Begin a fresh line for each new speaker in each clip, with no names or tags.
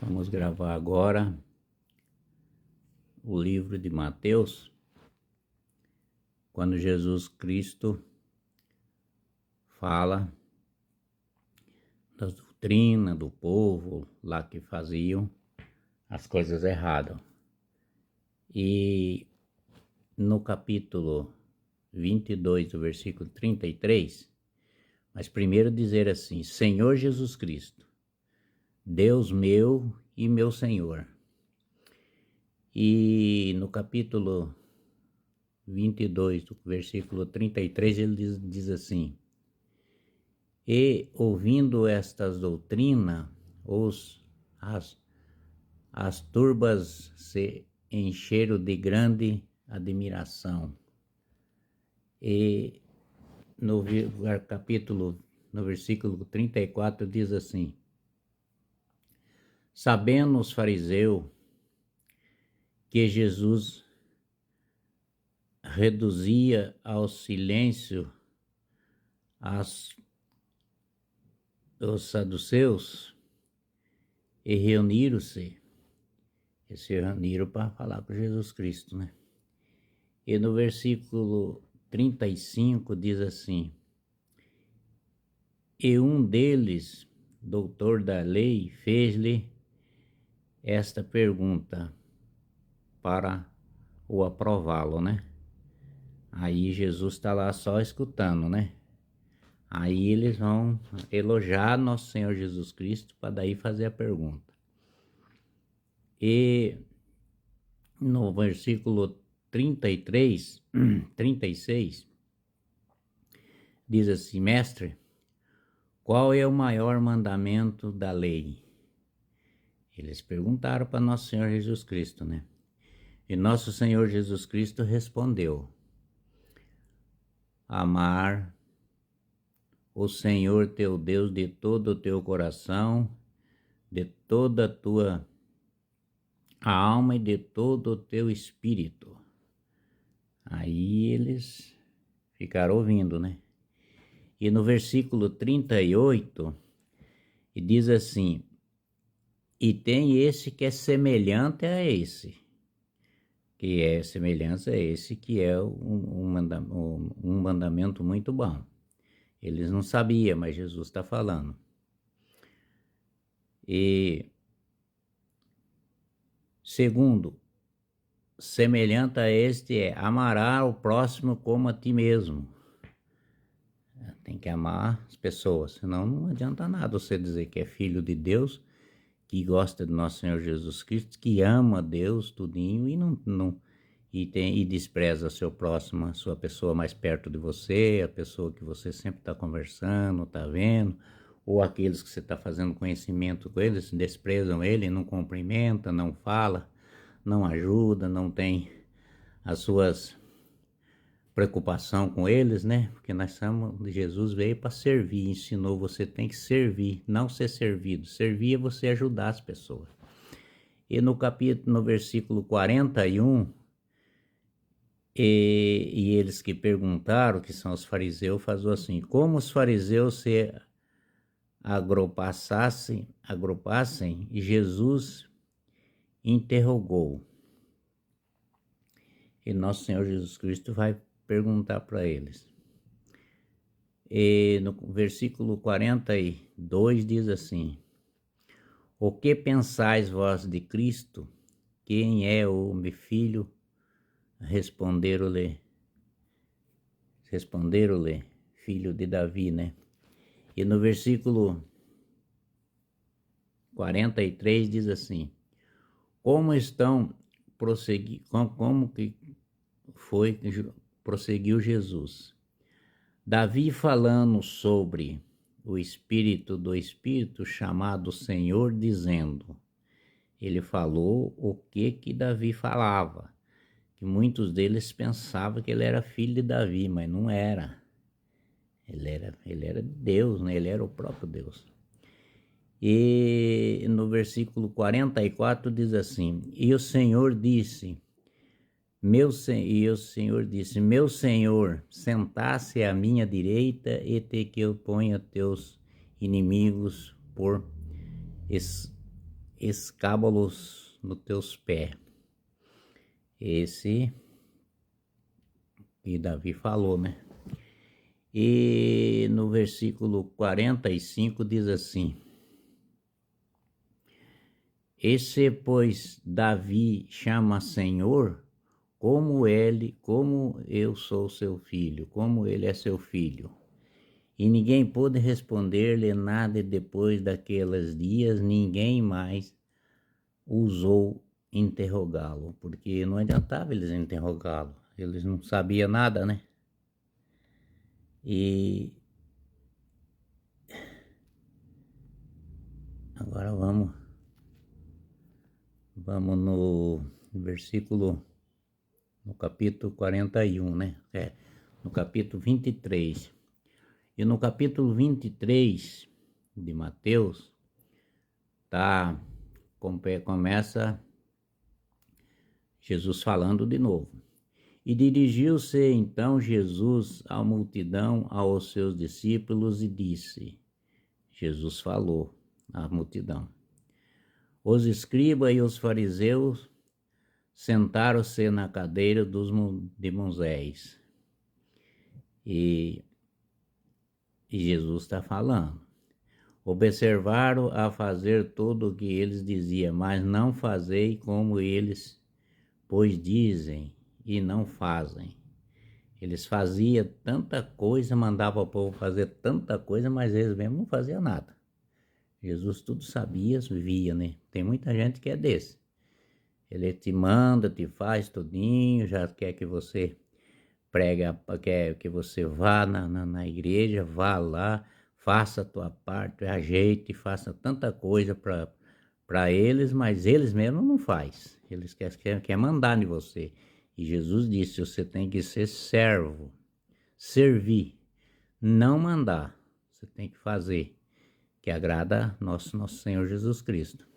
Vamos gravar agora o livro de Mateus, quando Jesus Cristo fala das doutrinas do povo lá que faziam as coisas erradas. E no capítulo 22, do versículo 33, mas primeiro dizer assim: Senhor Jesus Cristo, Deus meu e meu Senhor. E no capítulo 22, do versículo 33, ele diz assim: E ouvindo estas doutrinas, as turbas se encheram de grande admiração. E no versículo 34 diz assim: Sabendo os fariseus que Jesus reduzia ao silêncio os saduceus, e reuniram-se. Eles se reuniram para falar com Jesus Cristo, né? E no versículo 35 diz assim: E um deles, doutor da lei, fez-lhe esta pergunta para o aprová-lo, né? Aí Jesus está lá só escutando, né? Aí eles vão elogiar nosso Senhor Jesus Cristo para daí fazer a pergunta. E no versículo 33, 36, diz assim: Mestre, qual é o maior mandamento da lei? Eles perguntaram para nosso Senhor Jesus Cristo, né? E nosso Senhor Jesus Cristo respondeu: Amar o Senhor teu Deus de todo o teu coração, de toda a tua alma e de todo o teu espírito. Aí eles ficaram ouvindo, né? E no versículo 38, diz assim: E tem esse que é semelhante a esse, que é semelhança a esse, que é um mandamento muito bom. Eles não sabiam, mas Jesus está falando. E segundo, semelhante a este é: amará o próximo como a ti mesmo. Tem que amar as pessoas, senão não adianta nada você dizer que é filho de Deus, que gosta do nosso Senhor Jesus Cristo, que ama Deus tudinho e despreza seu próximo, a sua pessoa mais perto de você, a pessoa que você sempre está conversando, está vendo, ou aqueles que você está fazendo conhecimento com eles, desprezam ele, não cumprimenta, não fala, não ajuda, não tem as suas preocupação com eles, né? Porque Jesus veio para servir, ensinou: você tem que servir, não ser servido. Servir é você ajudar as pessoas. E no versículo 41, e eles que perguntaram, que são os fariseus, falou assim: como os fariseus se agrupassem, e Jesus interrogou. E nosso Senhor Jesus Cristo vai perguntar para eles. E no versículo 42 diz assim: O que pensais vós de Cristo? Quem é o meu filho? Responderam-lhe, filho de Davi, né? E no versículo 43 diz assim: Como estão como que foi prosseguiu Jesus? Davi, falando sobre o Espírito do Espírito, chamado Senhor, dizendo. Ele falou o que Davi falava, que muitos deles pensavam que ele era filho de Davi, mas não era. Ele era Deus, né? Ele era o próprio Deus. E no versículo 44 diz assim: E o Senhor disse: Meu Senhor, sentasse à minha direita e que eu ponha teus inimigos por escábulos nos teus pés. Esse que Davi falou, né? E no versículo 45 diz assim: esse, pois, Davi chama Senhor, como eu sou seu filho, como ele é seu filho. E ninguém pôde responder-lhe nada depois daqueles dias, ninguém mais ousou interrogá-lo, porque não adiantava eles interrogá-lo, eles não sabiam nada, né? E agora vamos no versículo, no capítulo 41, né? No capítulo 23. E no capítulo 23 de Mateus, começa Jesus falando de novo. E dirigiu-se então Jesus à multidão, aos seus discípulos, e disse, Jesus falou à multidão: os escribas e os fariseus sentaram-se na cadeira de Moisés. E Jesus está falando. Observaram a fazer tudo o que eles diziam, mas não fazei como eles, pois dizem e não fazem. Eles faziam tanta coisa, mandavam o povo fazer tanta coisa, mas eles mesmo não faziam nada. Jesus tudo sabia, via, né? Tem muita gente que é desse. Ele te manda, te faz tudinho, já quer que você prega, quer que você vá na igreja, vá lá, faça a tua parte, ajeite, faça tanta coisa para eles, mas eles mesmos não faz. Eles querem mandar em você. E Jesus disse, você tem que ser servo, servir, não mandar. Você tem que fazer, que agrada nosso Senhor Jesus Cristo.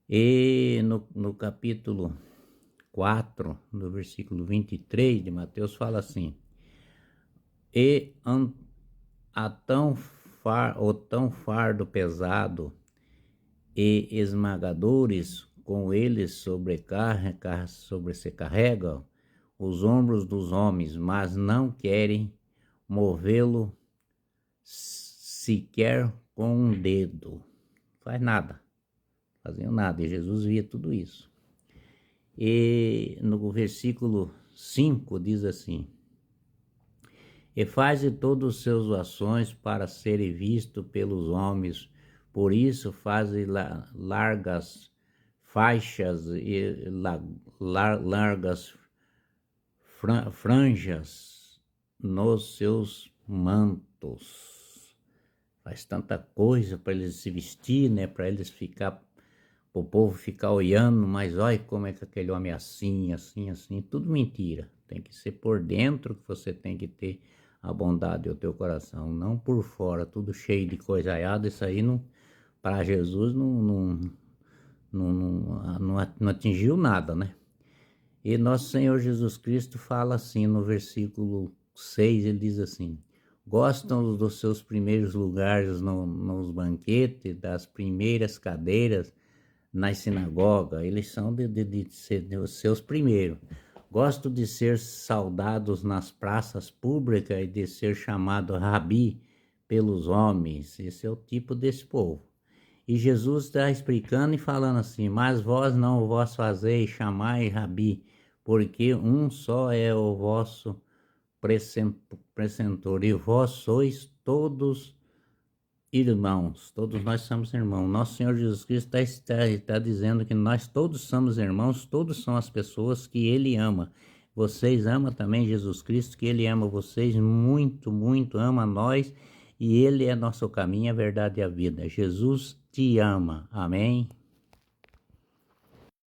E no capítulo 4, no versículo 23 de Mateus, fala assim: e o tão fardo pesado e esmagadores com eles sobrecarregam os ombros dos homens, mas não querem movê-lo sequer com um dedo. Faz nada, faziam nada, e Jesus via tudo isso. E no versículo 5 diz assim: e faz todos os seus ações para serem vistos pelos homens, por isso faz largas faixas e largas franjas nos seus mantos. Faz tanta coisa para eles se vestir, né? Para eles ficar, o povo ficar olhando, mas olha como é que aquele homem é assim, assim, assim. Tudo mentira. Tem que ser por dentro que você tem que ter a bondade do teu coração, não por fora, tudo cheio de coisa errada. Isso aí não, para Jesus não atingiu nada, né? E nosso Senhor Jesus Cristo fala assim no versículo 6, ele diz assim: gostam dos seus primeiros lugares nos banquetes, das primeiras cadeiras nas sinagogas. Eles são de ser os seus primeiros. Gosto de ser saudados nas praças públicas e de ser chamado Rabi pelos homens. Esse é o tipo desse povo. E Jesus está explicando e falando assim: mas vós não vos fazeis chamar Rabi, porque um só é o vosso precentor, e vós sois todos irmãos. Todos nós somos irmãos. Nosso Senhor Jesus Cristo está dizendo que nós todos somos irmãos, todos são as pessoas que Ele ama. Vocês amam também Jesus Cristo, que Ele ama vocês muito, muito, ama nós, e Ele é nosso caminho, a verdade e a vida. Jesus te ama. Amém?